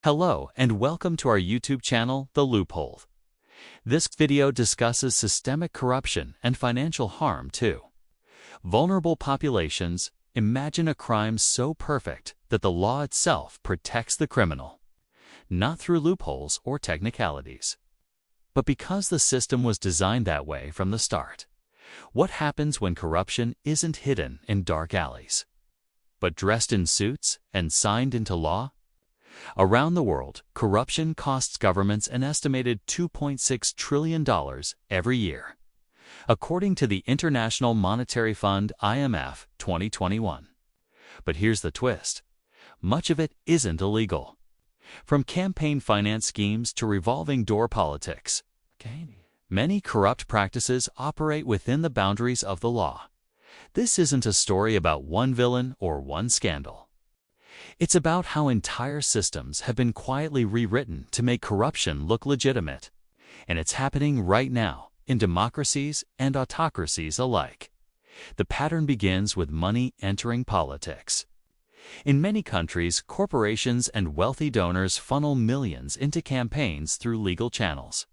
Hello and welcome to our YouTube channel, The Loophole. This video discusses systemic corruption and financial harm to vulnerable populations. Imagine a crime so perfect that the law itself protects the criminal, not through loopholes or technicalities, but because the system was designed that way from the start. What happens when corruption isn't hidden in dark alleys, but dressed in suits and signed into law? Around the world, corruption costs governments an estimated $2.6 trillion every year, according to the International Monetary Fund (IMF) 2021. But here's the twist. Much of it isn't illegal. From campaign finance schemes to revolving door politics, many corrupt practices operate within the boundaries of the law. This isn't a story about one villain or one scandal. It's about how entire systems have been quietly rewritten to make corruption look legitimate. And it's happening right now, in democracies and autocracies alike. The pattern begins with money entering politics. In many countries, corporations and wealthy donors funnel millions into campaigns through legal channels.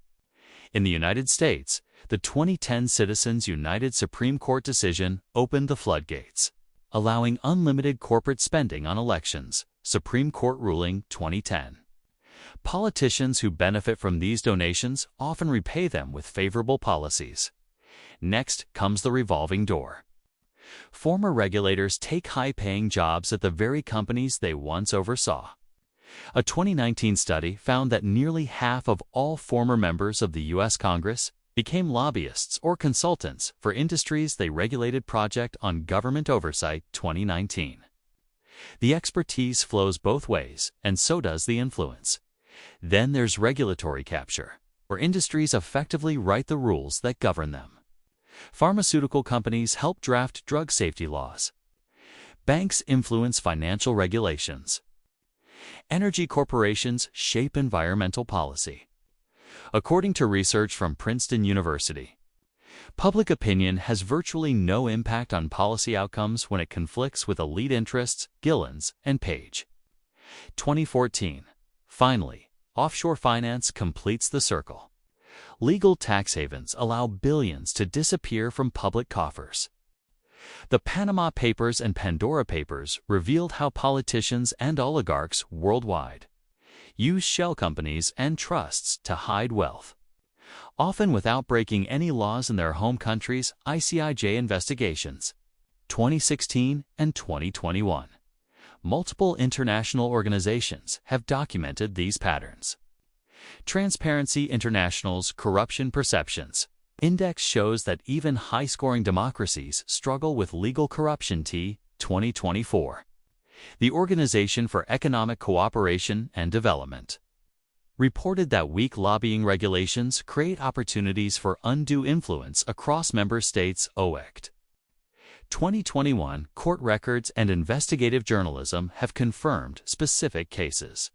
In the United States, the 2010 Citizens United Supreme Court decision opened the floodgates, allowing unlimited corporate spending on elections. Supreme Court ruling 2010. Politicians who benefit from these donations often repay them with favorable policies. Next comes the revolving door. Former regulators take high-paying jobs at the very companies they once oversaw. A 2019 study found that nearly half of all former members of the U.S. Congress became lobbyists or consultants for industries they regulated. Project on Government Oversight 2019. The expertise flows both ways, and so does the influence. Then there's regulatory capture, where industries effectively write the rules that govern them. Pharmaceutical companies help draft drug safety laws. Banks influence financial regulations. Energy corporations shape environmental policy. According to research from Princeton University, public opinion has virtually no impact on policy outcomes when it conflicts with elite interests. Gillens and Page. 2014. Finally, offshore finance completes the circle. Legal tax havens allow billions to disappear from public coffers. The Panama Papers and Pandora Papers revealed how politicians and oligarchs worldwide use shell companies and trusts to hide wealth, often without breaking any laws in their home countries. ICIJ investigations 2016 and 2021. Multiple international organizations have documented these patterns. Transparency International's Corruption Perceptions Index shows that even high-scoring democracies struggle with legal corruption. 2024. The Organization for Economic Cooperation and Development reported that weak lobbying regulations create opportunities for undue influence across member states. OECD. 2021. Court records and investigative journalism have confirmed specific cases.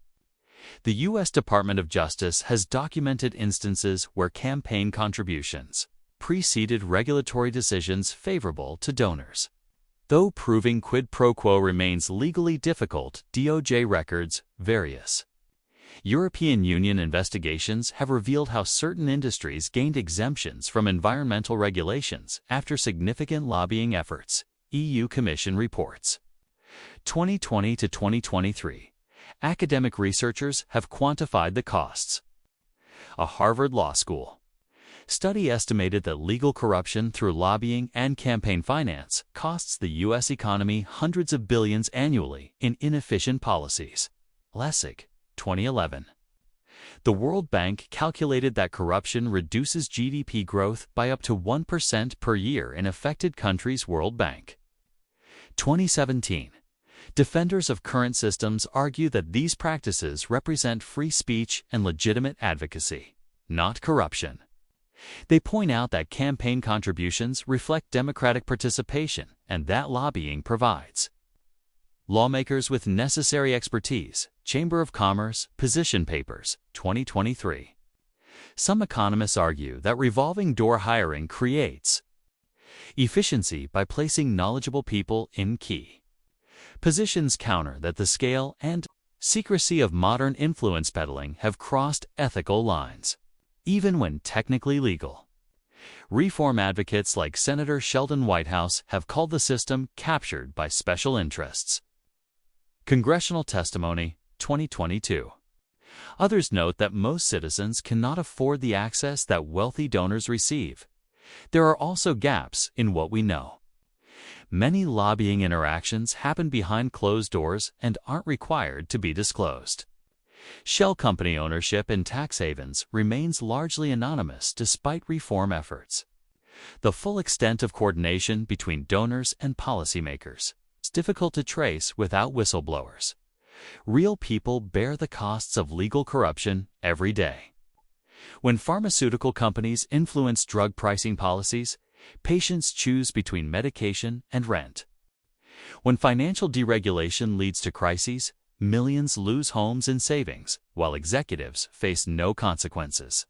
The U.S. Department of Justice has documented instances where campaign contributions preceded regulatory decisions favorable to donors. Though proving quid pro quo remains legally difficult, DOJ records, various European Union investigations have revealed how certain industries gained exemptions from environmental regulations after significant lobbying efforts. EU Commission reports. 2020 to 2023. Academic researchers have quantified the costs. A Harvard Law School study estimated that legal corruption through lobbying and campaign finance costs the U.S. economy hundreds of billions annually in inefficient policies. Lessig, 2011. The World Bank calculated that corruption reduces GDP growth by up to 1% per year in affected countries. World Bank. 2017. Defenders of current systems argue that these practices represent free speech and legitimate advocacy, not corruption. They point out that campaign contributions reflect democratic participation and that lobbying provides lawmakers with necessary expertise. Chamber of Commerce Position Papers, 2023. Some economists argue that revolving door hiring creates efficiency by placing knowledgeable people in key positions. Counter that the scale and secrecy of modern influence peddling have crossed ethical lines, even when technically legal. Reform advocates like Senator Sheldon Whitehouse have called the system captured by special interests. Congressional Testimony, 2022. Others note that most citizens cannot afford the access that wealthy donors receive. There are also gaps in what we know. Many lobbying interactions happen behind closed doors and aren't required to be disclosed. Shell company ownership in tax havens remains largely anonymous despite reform efforts. The full extent of coordination between donors and policymakers is difficult to trace without whistleblowers. Real people bear the costs of legal corruption every day. When pharmaceutical companies influence drug pricing policies, patients choose between medication and rent. When financial deregulation leads to crises, millions lose homes and savings, while executives face no consequences.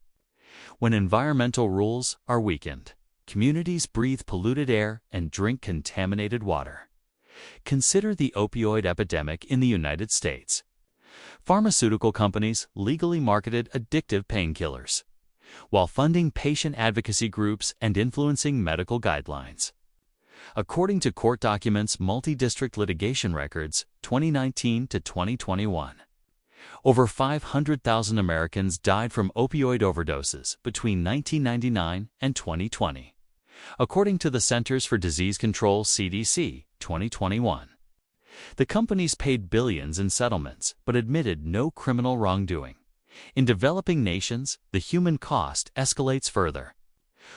When environmental rules are weakened, communities breathe polluted air and drink contaminated water. Consider the opioid epidemic in the United States. Pharmaceutical companies legally marketed addictive painkillers, while funding patient advocacy groups and influencing medical guidelines. According to court documents, multi-district litigation records, 2019 to 2021, over 500,000 Americans died from opioid overdoses between 1999 and 2020, according to the Centers for Disease Control (CDC), 2021. The companies paid billions in settlements but admitted no criminal wrongdoing. In developing nations, the human cost escalates further.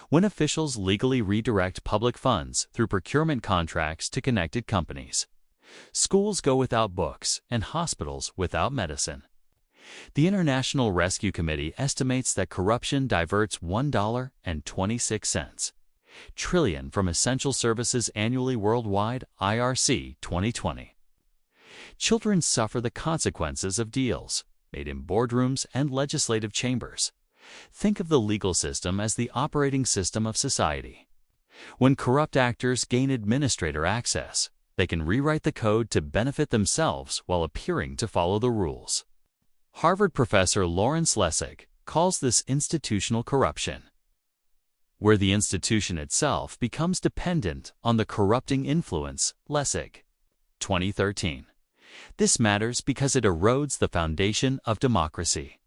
When officials legally redirect public funds through procurement contracts to connected companies, schools go without books and hospitals without medicine. The International Rescue Committee estimates that corruption diverts $1.26 trillion from essential services annually worldwide, IRC 2020. Children suffer the consequences of deals made in boardrooms and legislative chambers. Think of the legal system as the operating system of society. When corrupt actors gain administrator access, they can rewrite the code to benefit themselves while appearing to follow the rules. Harvard professor Lawrence Lessig calls this institutional corruption, where the institution itself becomes dependent on the corrupting influence. Lessig, 2013. This matters because it erodes the foundation of democracy.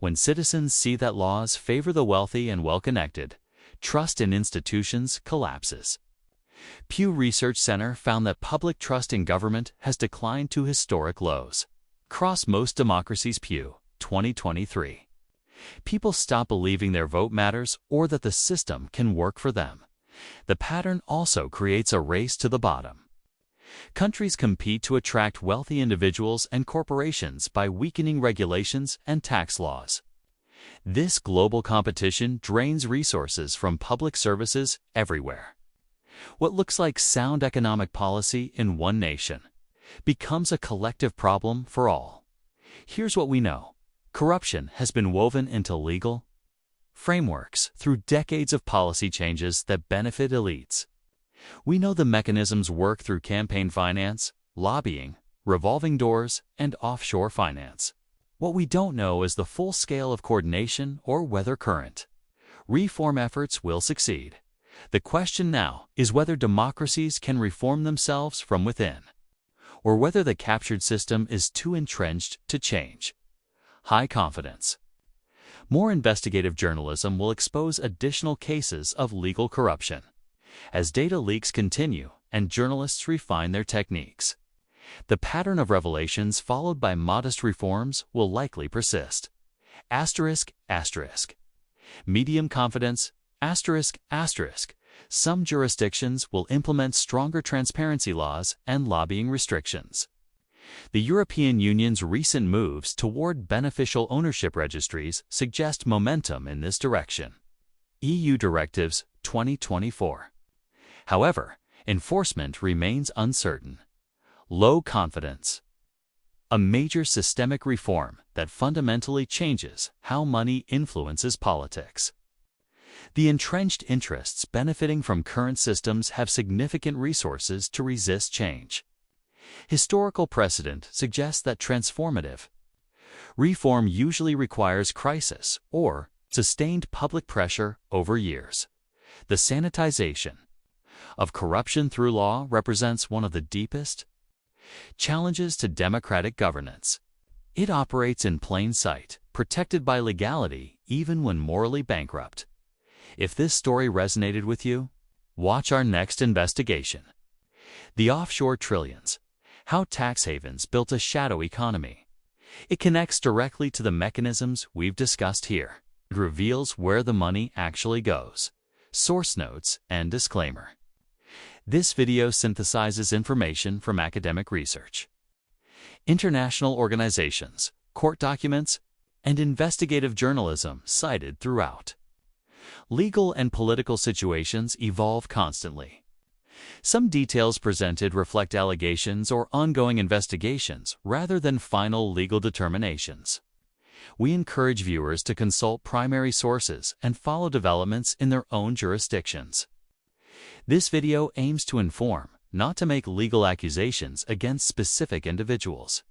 When citizens see that laws favor the wealthy and well-connected, trust in institutions collapses. Pew Research Center found that public trust in government has declined to historic lows. Across most democracies. Pew, 2023. People stop believing their vote matters or that the system can work for them. The pattern also creates a race to the bottom. Countries compete to attract wealthy individuals and corporations by weakening regulations and tax laws. This global competition drains resources from public services everywhere. What looks like sound economic policy in one nation becomes a collective problem for all. Here's what we know. Corruption has been woven into legal frameworks through decades of policy changes that benefit elites. We know the mechanisms work through campaign finance, lobbying, revolving doors, and offshore finance. What we don't know is the full scale of coordination or whether current reform efforts will succeed. The question now is whether democracies can reform themselves from within, or whether the captured system is too entrenched to change. High confidence. More investigative journalism will expose additional cases of legal corruption as data leaks continue and journalists refine their techniques. The pattern of revelations followed by modest reforms will likely persist. Asterisk, asterisk. Medium confidence, asterisk, asterisk. Some jurisdictions will implement stronger transparency laws and lobbying restrictions. The European Union's recent moves toward beneficial ownership registries suggest momentum in this direction. EU Directives, 2024. However, enforcement remains uncertain. Low confidence. A major systemic reform that fundamentally changes how money influences politics. The entrenched interests benefiting from current systems have significant resources to resist change. Historical precedent suggests that transformative reform usually requires crisis or sustained public pressure over years. The sanitization of corruption through law represents one of the deepest challenges to democratic governance. It operates in plain sight, protected by legality, even when morally bankrupt. If this story resonated with you, watch our next investigation. The Offshore Trillions: How Tax Havens Built a Shadow Economy. It connects directly to the mechanisms we've discussed here. It reveals where the money actually goes. Source notes and disclaimer. This video synthesizes information from academic research, international organizations, court documents, and investigative journalism cited throughout. Legal and political situations evolve constantly. Some details presented reflect allegations or ongoing investigations rather than final legal determinations. We encourage viewers to consult primary sources and follow developments in their own jurisdictions. This video aims to inform, not to make legal accusations against specific individuals.